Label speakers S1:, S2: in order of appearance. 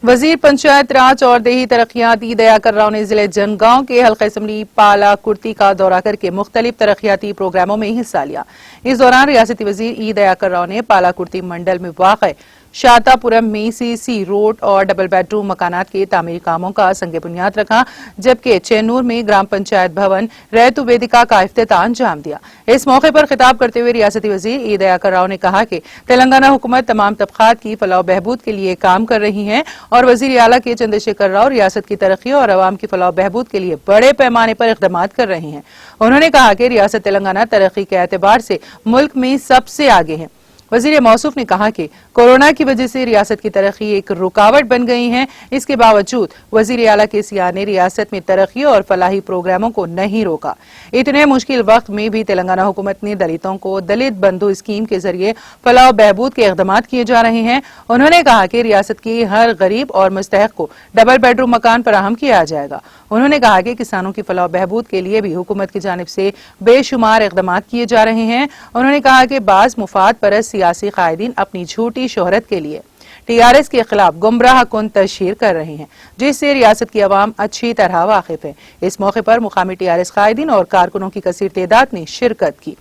S1: वजीर पंचायत राज और देही तरक्याती दयाकर राव ने जिले जनगांव के हल्का असम्बली पाला कुर्ती का दौरा करके मुख्तलिफ तरक्याती प्रोग्रामों में हिस्सा लिया। इस दौरान रियासती वजीर ई दयाकर राव ने पाला कुर्ती मंडल में वाक़ शातापुरम में सीसी रोड और डबल बेडरूम मकानात के तामीरी कामों का संग बुनियाद रखा, जबकि चेन्नूर में ग्राम पंचायत भवन रैतु वेदिका का इफ्तिताह अंजाम दिया। इस मौके पर खिताब करते हुए रियासती वजीर ई दयाकर राव ने कहा कि तेलंगाना हुकूमत तमाम तबकात की फलाह बहबूद के लिए काम कर रही है और वजीर आला के चंद्रशेखर राव रियासत की तरक्की और अवाम की फलाह बहबूद के लिए बड़े पैमाने पर इक़दामात कर रहे हैं। उन्होंने कहा कि रियासत तेलंगाना तरक्की के एतबार से मुल्क में सबसे आगे है। वजीर मौसूफ ने कहा कि कोरोना की वजह से रियासत की तरक्की एक रुकावट बन गई है, इसके बावजूद वजीर आला के सियाह ने रियासत में तरक्की और फलाही प्रोग्रामों को नहीं रोका। इतने मुश्किल वक्त में भी तेलंगाना हुकूमत ने दलितों को दलित बंधु स्कीम के जरिए फलाह बहबूद के इक़दामात किए जा रहे हैं। उन्होंने कहा कि रियासत की हर गरीब और मुस्तहक को डबल बेडरूम मकान फराहम किया जाएगा। उन्होंने कहा कि किसानों की फलाह बहबूद के लिए भी हुकूमत की जानिब से बेशुमार इक़दामात किए जा रहे हैं। उन्होंने कहा कि बाज़ मुफाद परस्त सियासी कायदीन अपनी झूठी शोहरत के लिए टीआरएस के खिलाफ गुमराह कुन तशहीर कर रहे हैं, जिससे रियासत की अवाम अच्छी तरह वाकिफ है। इस मौके पर मुकामी टीआरएस कायदीन और कारकुनों की कसीर तादाद ने शिरकत की।